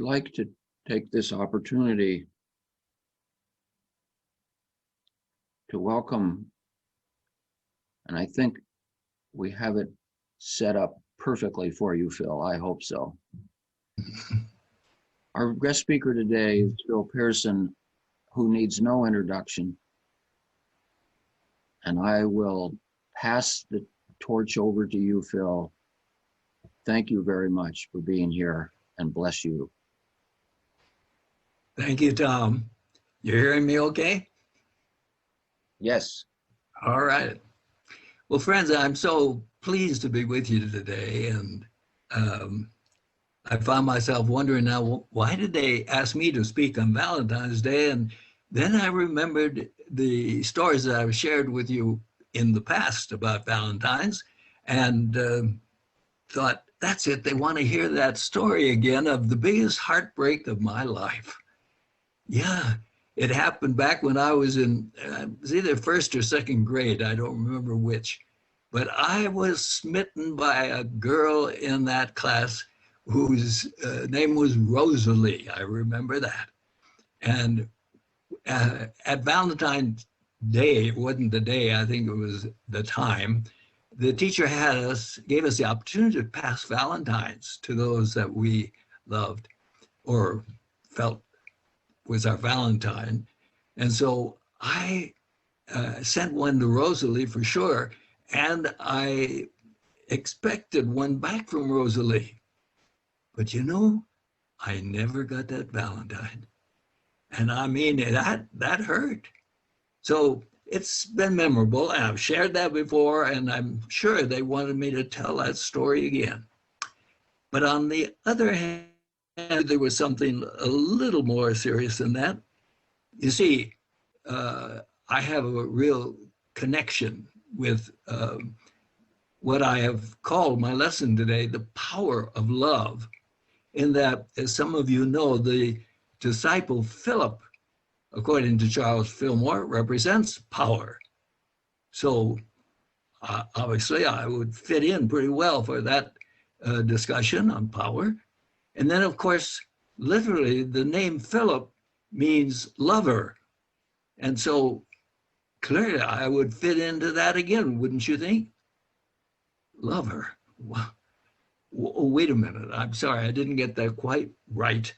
like to take this opportunity to welcome, and I think we have it set up perfectly for you, Phil. I hope so. Our guest speaker today is Phil Pierson, who needs no introduction. And I will pass the torch over to you, Phil. Thank you very much for being here, and bless you. Thank you, Tom. You're hearing me okay? Yes. All right. Well, friends, I'm so pleased to be with you today. And I found myself wondering now, why did they ask me to speak on Valentine's Day? And then I remembered the stories that I've shared with you in the past about Valentine's, and thought, that's it. They want to hear that story again of the biggest heartbreak of my life. Yeah, it happened back when I was in, it was either first or second grade. I don't remember which. But I was smitten by a girl in that class whose name was Rosalie. I remember that. And at Valentine's Day, it wasn't the day, I think it was the time, the teacher gave us the opportunity to pass Valentines to those that we loved or felt was our Valentine. And so I sent one to Rosalie for sure. And I expected one back from Rosalie. But you know, I never got that Valentine. And I mean, that hurt. So it's been memorable. And I've shared that before, and I'm sure they wanted me to tell that story again. But on the other hand, there was something a little more serious than that. You see, I have a real connection with what I have called my lesson today, the power of love, in that, as some of you know, the disciple Philip, according to Charles Fillmore, represents power. So obviously I would fit in pretty well for that discussion on power. And then, of course, literally the name Philip means lover. And so clearly I would fit into that again, wouldn't you think? Lover. Wow. Wait a minute. I'm sorry, I didn't get that quite right.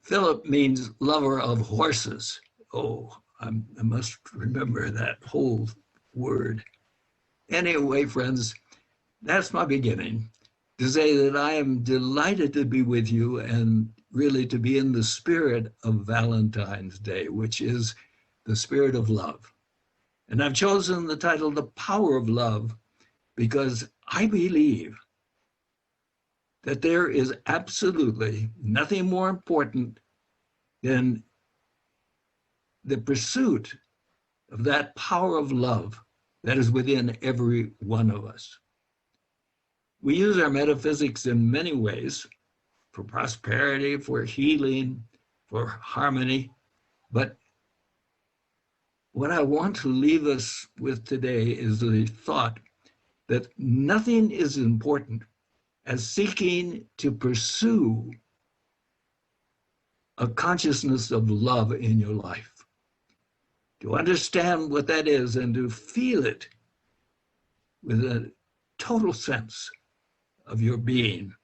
Philip means lover of horses. Oh, I must remember that whole word. Anyway, friends, that's my beginning. To say that I am delighted to be with you and really to be in the spirit of Valentine's Day, which is the spirit of love. And I've chosen the title, The Power of Love, because I believe that there is absolutely nothing more important than the pursuit of that power of love that is within every one of us. We use our metaphysics in many ways, for prosperity, for healing, for harmony. But what I want to leave us with today is the thought that nothing is important as seeking to pursue a consciousness of love in your life. To understand what that is and to feel it with a total sense of your being.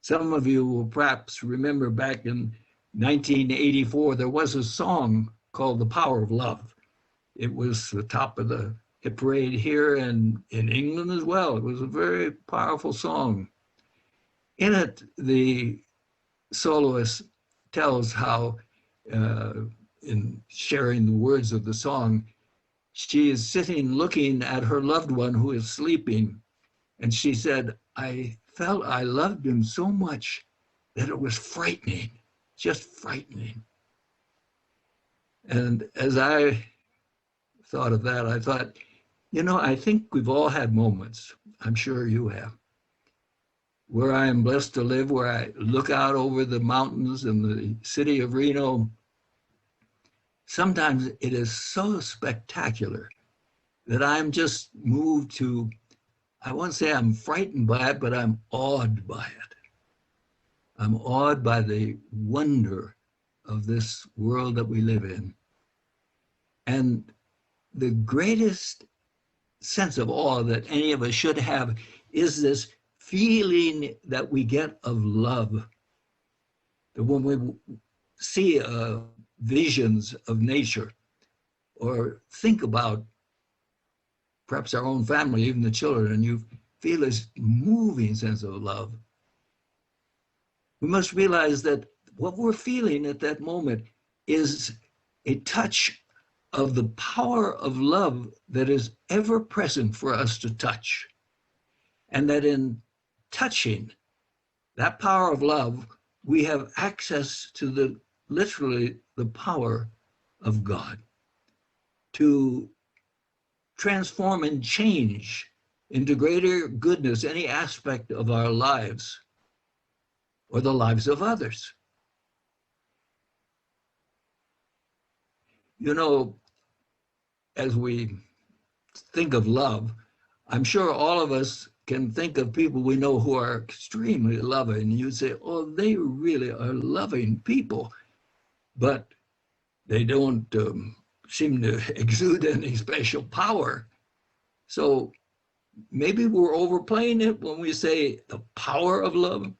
Some of you will perhaps remember back in 1984, there was a song called The Power of Love. It was the top of the hit parade here and in England as well. It was a very powerful song. In it, the soloist tells how, in sharing the words of the song, she is sitting looking at her loved one who is sleeping. And she said, I felt I loved him so much that it was frightening, just frightening. And as I thought of that, I thought, you know, I think we've all had moments, I'm sure you have, where I am blessed to live, where I look out over the mountains in the city of Reno. Sometimes it is so spectacular that I'm just moved to, I won't say I'm frightened by it, but I'm awed by it. I'm awed by the wonder of this world that we live in. And the greatest sense of awe that any of us should have is this feeling that we get of love. That when we see visions of nature or think about perhaps our own family, even the children, and you feel this moving sense of love, we must realize that what we're feeling at that moment is a touch of the power of love that is ever present for us to touch. And that in touching that power of love, we have access to the literally the power of God to transform and change into greater goodness any aspect of our lives or the lives of others. You know, as we think of love, I'm sure all of us can think of people we know who are extremely loving. You say, oh, they really are loving people, but they don't seem to exude any special power. So maybe we're overplaying it when we say the power of love.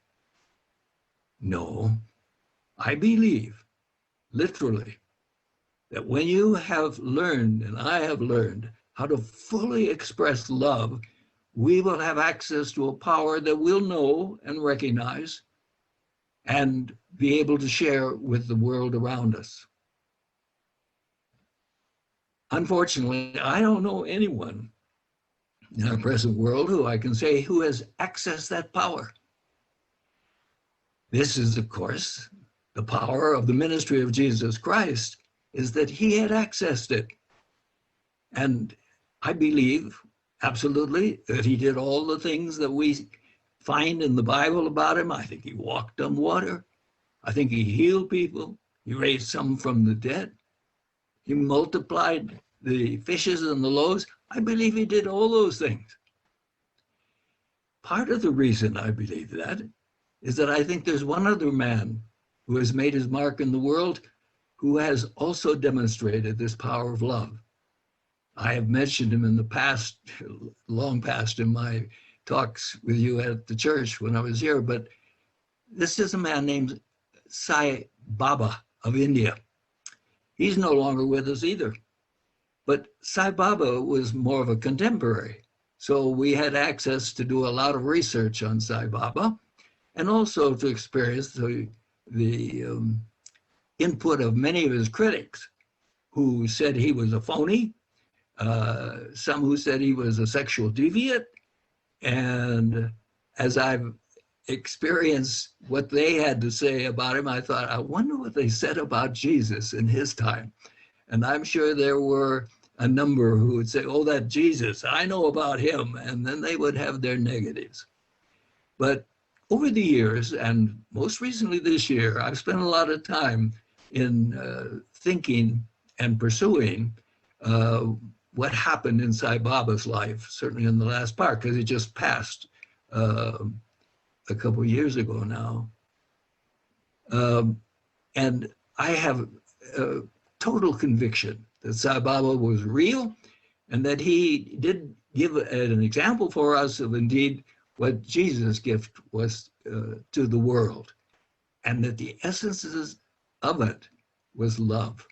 No, I believe literally that when you have learned, and I have learned, how to fully express love, we will have access to a power that we'll know and recognize and be able to share with the world around us. Unfortunately, I don't know anyone in our present world who I can say who has accessed that power. This is, of course, the power of the ministry of Jesus Christ, is that he had accessed it. And I believe absolutely that he did all the things that we find in the Bible about him. I think he walked on water. I think he healed people. He raised some from the dead. He multiplied the fishes and the loaves. I believe he did all those things. Part of the reason I believe that is that I think there's one other man who has made his mark in the world who has also demonstrated this power of love. I have mentioned him in the past, long past, in my talks with you at the church when I was here, but this is a man named Sai Baba of India. He's no longer with us either. But Sai Baba was more of a contemporary. So we had access to do a lot of research on Sai Baba and also to experience the input of many of his critics who said he was a phony, some who said he was a sexual deviant. And as I've experienced what they had to say about him, I thought, I wonder what they said about Jesus in his time. And I'm sure there were a number who would say, oh, that Jesus, I know about him. And then they would have their negatives. But over the years, and most recently this year, I've spent a lot of time in thinking and pursuing what happened in Sai Baba's life, certainly in the last part, because he just passed a couple of years ago now. And I have total conviction that Sai Baba was real and that he did give an example for us of indeed what Jesus' gift was to the world, and that the essences of it was love.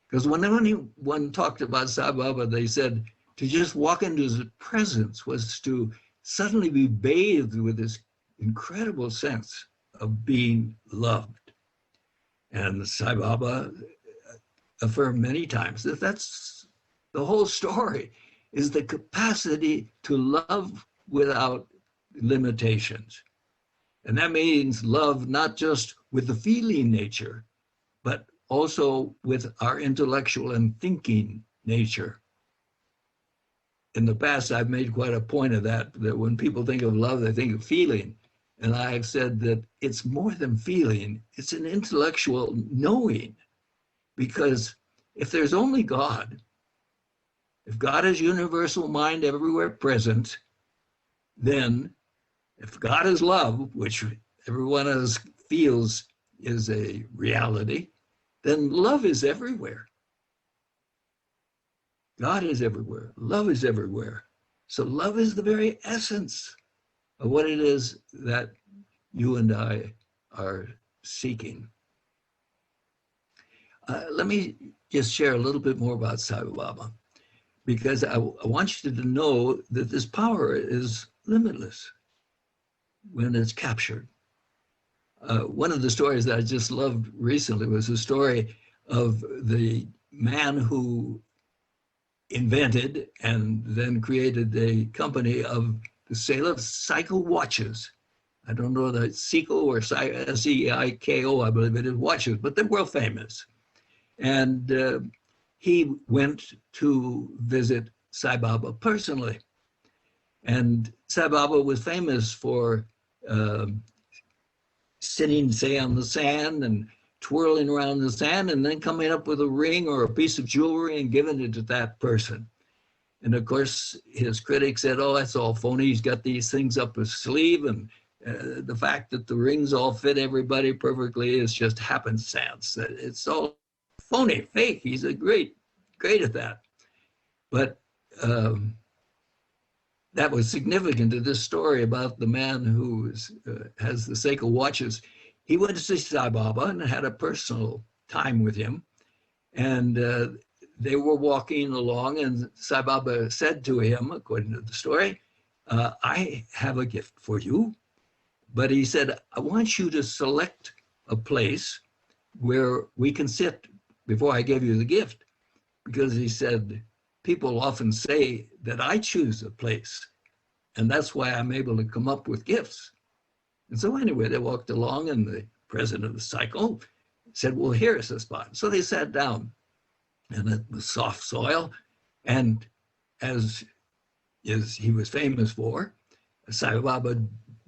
Because when anyone talked about Sai Baba, they said to just walk into his presence was to suddenly be bathed with this incredible sense of being loved. And Sai Baba affirmed many times that that's the whole story, is the capacity to love without limitations. And that means love not just with the feeling nature, but also with our intellectual and thinking nature. In the past, I've made quite a point of that when people think of love, they think of feeling. And I've said that it's more than feeling, it's an intellectual knowing. Because if there's only God, if God is universal mind everywhere present, then if God is love, which every one of us feels is a reality, then love is everywhere. God is everywhere. Love is everywhere. So love is the very essence of what it is that you and I are seeking. Let me just share a little bit more about Sai Baba, because I want you to know that this power is limitless when it's captured. One of the stories that I just loved recently was a story of the man who invented and then created a company of the sale of cycle watches. I don't know that Seiko or Seiko, I believe it is, watches, but they're world famous. And he went to visit Sai Baba personally. And Sai Baba was famous for sitting, say, on the sand and twirling around the sand and then coming up with a ring or a piece of jewelry and giving it to that person. And of course, his critics said, oh, that's all phony. He's got these things up his sleeve. And the fact that the rings all fit everybody perfectly is just happenstance. It's all phony, fake. He's a great at that. But that was significant to this story about the man who has the Seiko watches. He went to see Sai Baba and had a personal time with him. And they were walking along, and Sai Baba said to him, according to the story, I have a gift for you. But he said, I want you to select a place where we can sit before I give you the gift. Because he said, people often say that I choose a place, and that's why I'm able to come up with gifts. And so anyway, they walked along, and the president of the cycle said, well, here's the spot. So they sat down, and it was soft soil. And as he was famous for, Sai Baba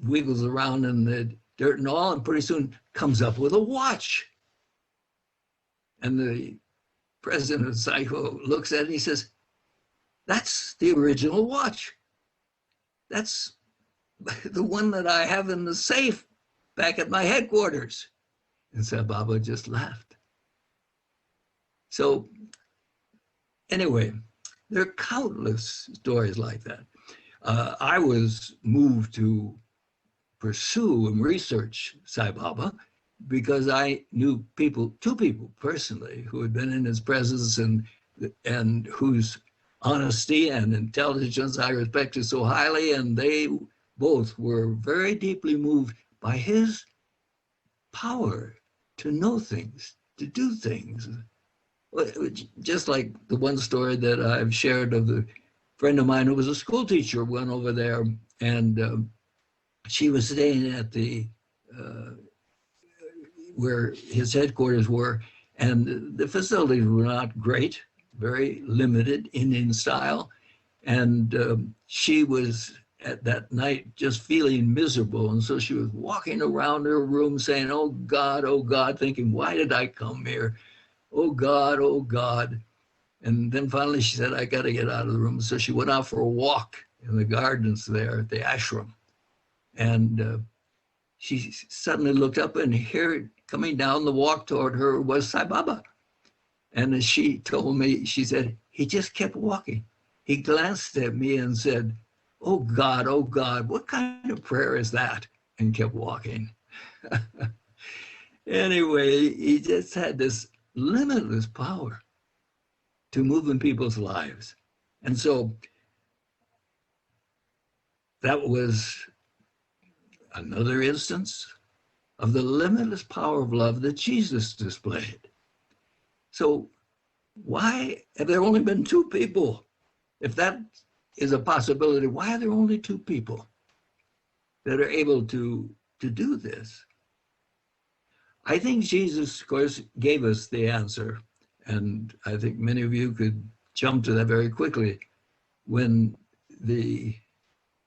wiggles around in the dirt and all, and pretty soon comes up with a watch. And the president of Psycho looks at it and he says, that's the original watch. That's the one that I have in the safe back at my headquarters. And Sai Baba just laughed. So anyway, there are countless stories like that. I was moved to pursue and research Sai Baba because I knew two people personally who had been in his presence and whose honesty and intelligence I respected so highly, and they both were very deeply moved by his power to know things, to do things. Just like the one story that I've shared of the friend of mine who was a school teacher went over there, and she was staying at the where his headquarters were, and the facilities were not great, very limited Indian style, and she was at that night just feeling miserable, and so she was walking around her room saying, oh God, thinking, why did I come here? Oh God. And then finally she said, I got to get out of the room. So she went out for a walk in the gardens there at the ashram. And she suddenly looked up, and here coming down the walk toward her was Sai Baba. And as she told me, she said, he just kept walking. He glanced at me and said, oh God, what kind of prayer is that? And kept walking. Anyway, he just had this limitless power to move in people's lives. And so that was another instance of the limitless power of love that Jesus displayed. So why have there only been two people? If that is a possibility, why are there only two people that are able to do this? I think Jesus, of course, gave us the answer. And I think many of you could jump to that very quickly. When the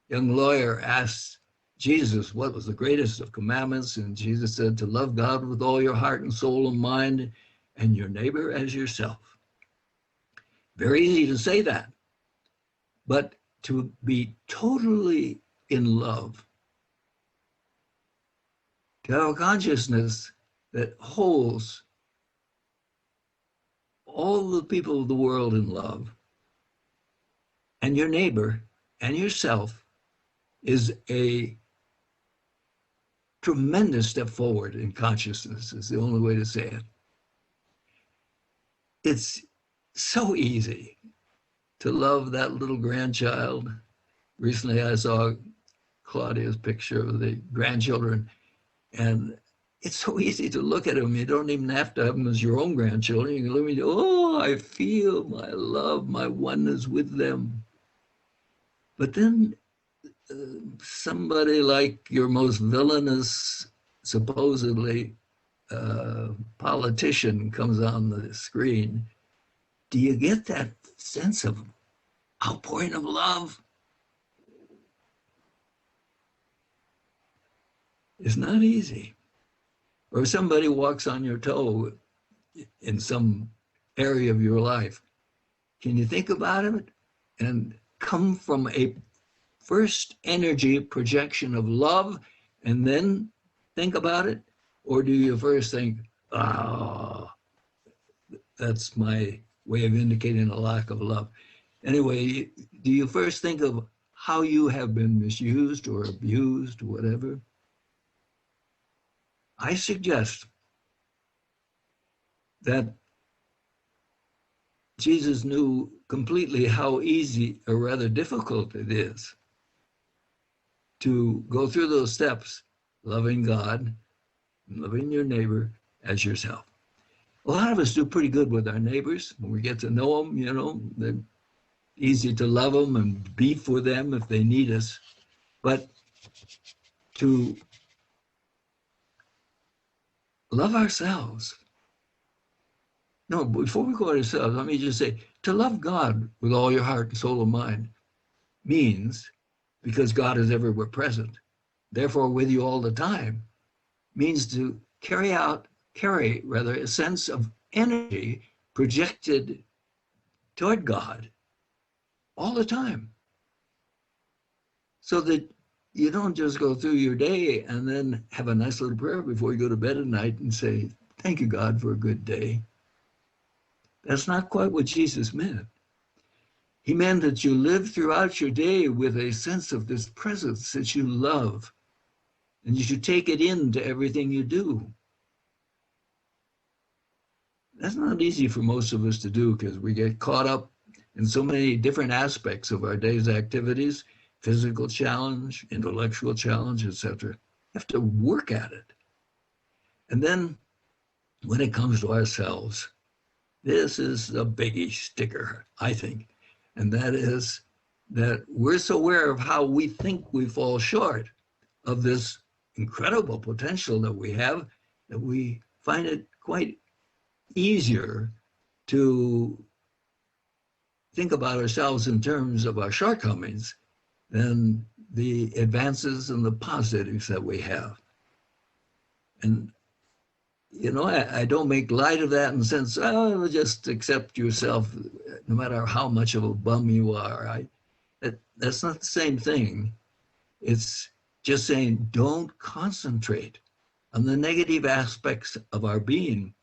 young lawyer asked Jesus what was the greatest of commandments, and Jesus said, to love God with all your heart and soul and mind, and your neighbor as yourself. Very easy to say that. But to be totally in love to have a consciousness that holds all the people of the world in love, and your neighbor and yourself, is a tremendous step forward in consciousness, is the only way to say it. It's so easy to love that little grandchild. Recently, I saw Claudia's picture of the grandchildren, and it's so easy to look at them. You don't even have to have them as your own grandchildren. You can look at them, oh, I feel my love, my oneness with them. But then somebody like your most villainous, supposedly, politician comes on the screen. Do you get that sense of outpouring of love? It's not easy. Or somebody walks on your toe in some area of your life. Can you think about it and come from a first energy projection of love and then think about it? Or do you first think, oh, that's my way of indicating a lack of love? Anyway, do you first think of how you have been misused or abused or whatever? I suggest that Jesus knew completely how easy or rather difficult it is to go through those steps, loving God, loving your neighbor as yourself. A lot of us do pretty good with our neighbors. When we get to know them, you know, they're easy to love them and be for them if they need us. But to love ourselves. No, before we go to ourselves, let me just say, to love God with all your heart and soul and mind means, because God is everywhere present, therefore with you all the time, means to carry a sense of energy projected toward God all the time. So that you don't just go through your day and then have a nice little prayer before you go to bed at night and say, thank you, God, for a good day. That's not quite what Jesus meant. He meant that you live throughout your day with a sense of this presence that you love, and you should take it into everything you do. That's not easy for most of us to do because we get caught up in so many different aspects of our day's activities, physical challenge, intellectual challenge, etc. You have to work at it. And then when it comes to ourselves, this is the biggie sticker, I think. And that is that we're so aware of how we think we fall short of this incredible potential that we have, that we find it quite easier to think about ourselves in terms of our shortcomings than the advances and the positives that we have. And, you know, I don't make light of that in the sense, oh, just accept yourself no matter how much of a bum you are. That's not the same thing. It's just saying, don't concentrate on the negative aspects of our being,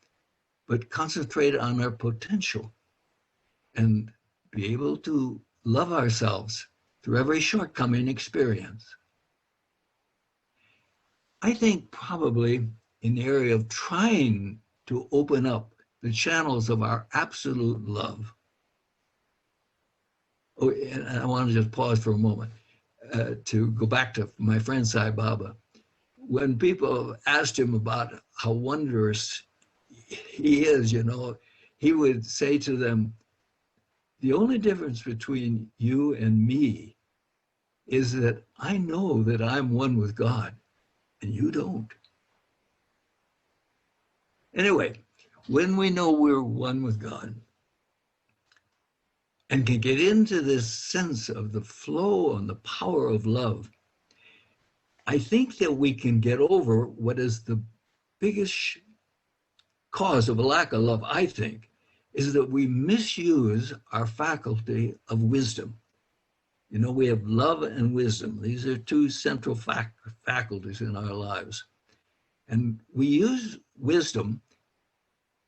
but concentrate on our potential and be able to love ourselves through every shortcoming experience. I think probably in the area of trying to open up the channels of our absolute love. Oh, and I want to just pause for a moment to go back to my friend Sai Baba. When people asked him about how wondrous he is, you know, he would say to them, the only difference between you and me is that I know that I'm one with God and you don't. Anyway, when we know we're one with God and can get into this sense of the flow and the power of love, I think that we can get over what is the biggest cause of a lack of love, I think, is that we misuse our faculty of wisdom. You know, we have love and wisdom. These are two central faculties in our lives. And we use wisdom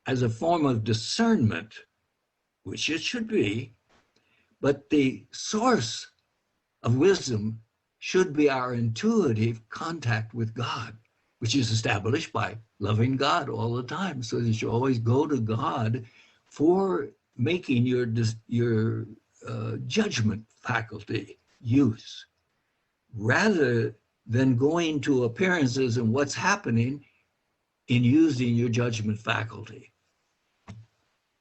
as a form of discernment, which it should be, but the source of wisdom should be our intuitive contact with God, which is established by loving God all the time, so that you always go to God for making your judgment faculty use, rather than going to appearances and what's happening in using your judgment faculty.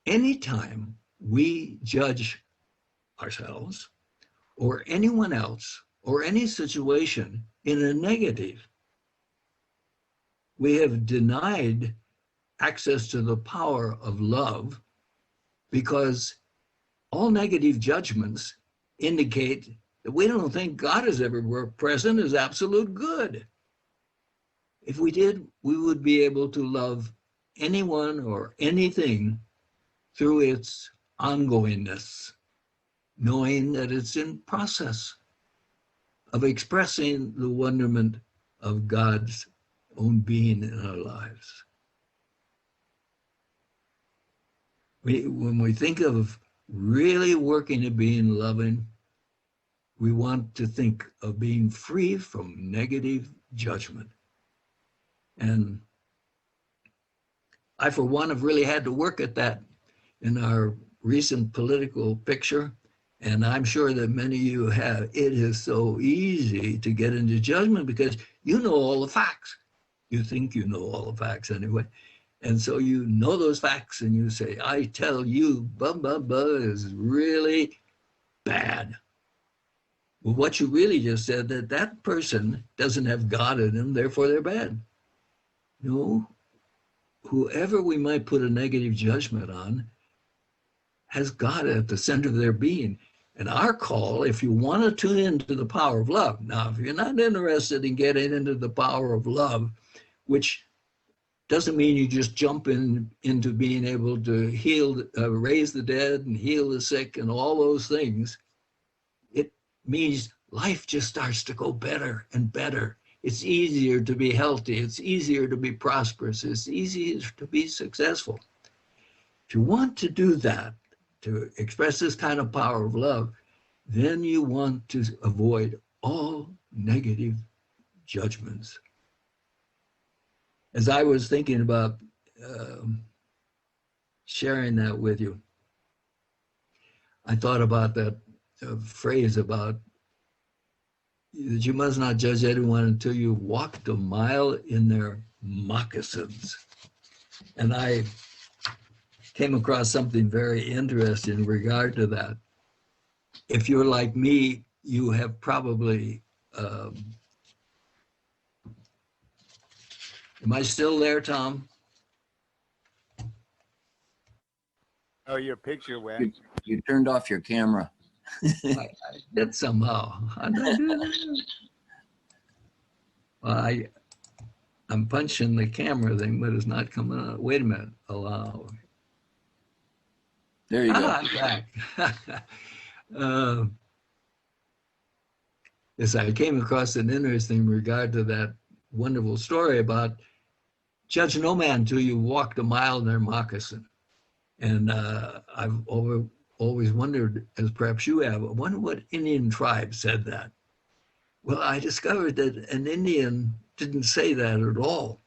Anytime we judge ourselves or anyone else or any situation in a negative, we have denied access to the power of love, because all negative judgments indicate that we don't think God is ever present as absolute good. If we did, we would be able to love anyone or anything through its ongoingness, knowing that it's in process of expressing the wonderment of God's own being in our lives. When we think of really working at being loving, we want to think of being free from negative judgment. And I, for one, have really had to work at that in our recent political picture, and I'm sure that many of you have. It is so easy to get into judgment because you know all the facts. You think you know all the facts anyway. And so you know those facts and you say, I tell you, blah, blah, blah is really bad. Well, what you really just said, that that person doesn't have God in them, therefore they're bad. No, whoever we might put a negative judgment on has God at the center of their being. And our call, if you want to tune into the power of love, now, if you're not interested in getting into the power of love, which doesn't mean you just jump into being able to heal, raise the dead and heal the sick and all those things, it means life just starts to go better and better. It's easier to be healthy. It's easier to be prosperous. It's easier to be successful. If you want to do that, to express this kind of power of love, then you want to avoid all negative judgments. As I was thinking about sharing that with you, I thought about that phrase about that you must not judge anyone until you've walked a mile in their moccasins. And I came across something very interesting in regard to that. If you're like me, you have probably, am I still there, Tom? Oh, your picture went. You turned off your camera. I did somehow. How did I do that? Well, I'm punching the camera thing, but it's not coming out. Wait a minute. Allow. There you go. I'm back. Yes, I came across an interesting regard to that wonderful story about judge no man till you walked a mile in their moccasin. And I've always wondered, as perhaps you have, I wonder what Indian tribe said that. Well, I discovered that an Indian didn't say that at all.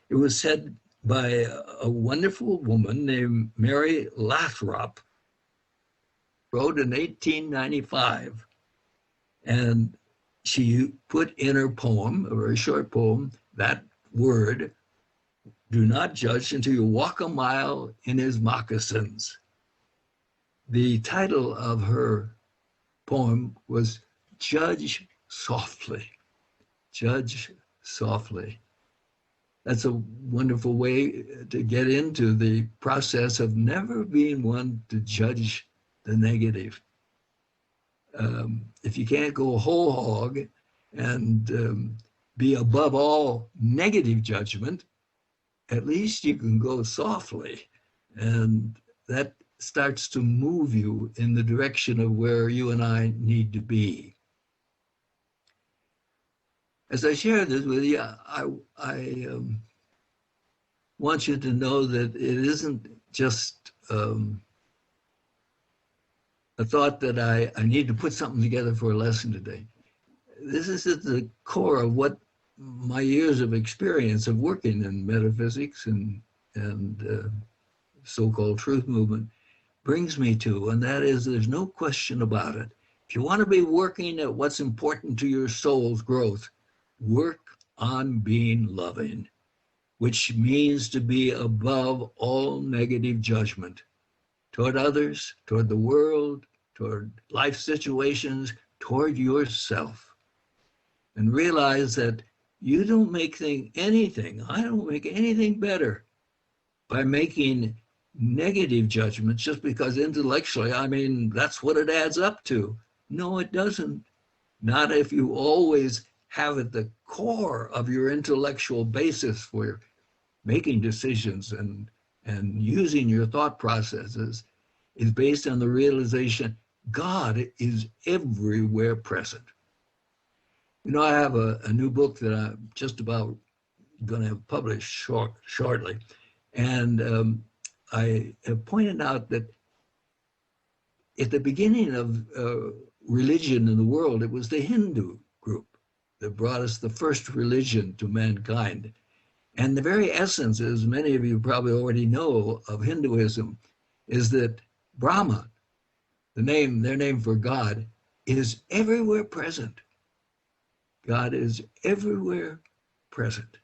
It was said by a wonderful woman named Mary Lathrop, wrote in 1895. And she put in her poem, a very short poem, that word, do not judge until you walk a mile in his moccasins. The title of her poem was Judge Softly. Judge Softly. That's a wonderful way to get into the process of never being one to judge the negative. If you can't go whole hog and be above all negative judgment, at least you can go softly. And that starts to move you in the direction of where you and I need to be. As I share this with you, I want you to know that it isn't just a thought that I need to put something together for a lesson today. This is at the core of what my years of experience of working in metaphysics and so-called truth movement brings me to, and that is there's no question about it. If you want to be working at what's important to your soul's growth, work on being loving, which means to be above all negative judgment toward others, toward the world, toward life situations, toward yourself. And realize that you don't make I don't make anything better by making negative judgments just because intellectually, I mean, that's what it adds up to. No, it doesn't. Not if you always have at the core of your intellectual basis for making decisions and using your thought processes is based on the realization God is everywhere present. You know, I have a new book that I'm just about going to publish shortly. And I have pointed out that at the beginning of religion in the world, it was the Hindu group that brought us the first religion to mankind. And the very essence, as many of you probably already know, of Hinduism is that Brahma, their name for God, is everywhere present. God is everywhere present.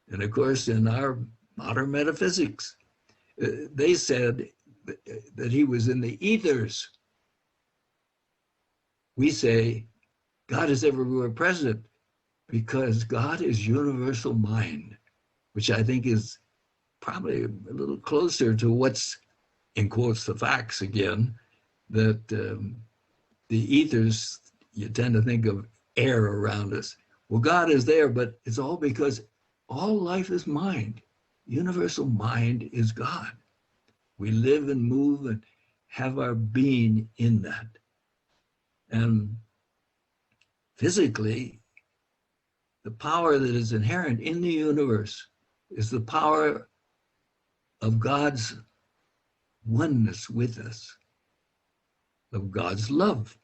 And of course, in our modern metaphysics, they said that he was in the ethers. We say God is everywhere present because God is universal mind, which I think is probably a little closer to what's, in quotes, the facts again, that the ethers, you tend to think of air around us. Well, God is there, but it's all because all life is mind. Universal mind is God. We live and move and have our being in that. And physically, the power that is inherent in the universe is the power of God's oneness with us, of God's love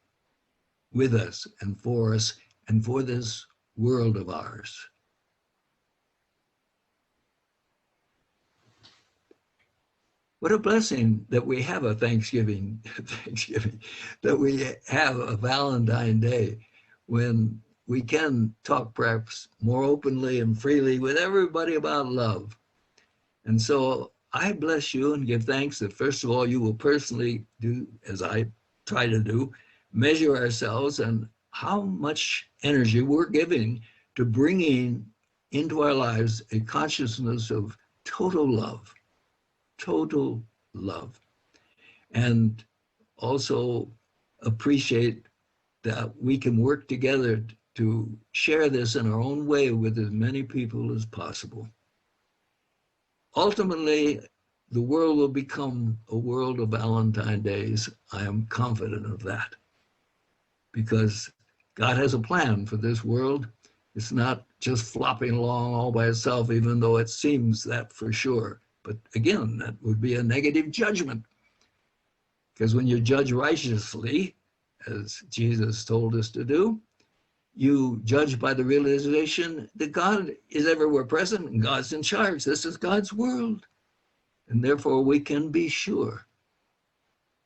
with us and for this world of ours. What a blessing that we have a Thanksgiving, that we have a Valentine's Day when we can talk perhaps more openly and freely with everybody about love. And so I bless you and give thanks that first of all, you will personally do, as I try to do, measure ourselves and how much energy we're giving to bringing into our lives a consciousness of total love. And also appreciate that we can work together to share this in our own way with as many people as possible. Ultimately, the world will become a world of Valentine's Days. I am confident of that because God has a plan for this world. It's not just flopping along all by itself, even though it seems that for sure. But again, that would be a negative judgment. Because when you judge righteously, as Jesus told us to do, you judge by the realization that God is everywhere present and God's in charge. This is God's world. And therefore we can be sure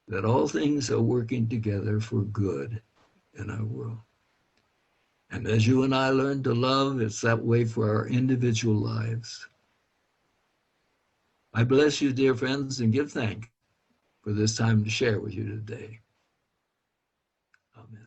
that all things are working together for good in our world. And as you and I learn to love, it's that way for our individual lives. I bless you, dear friends, and give thanks for this time to share with you today. Amen.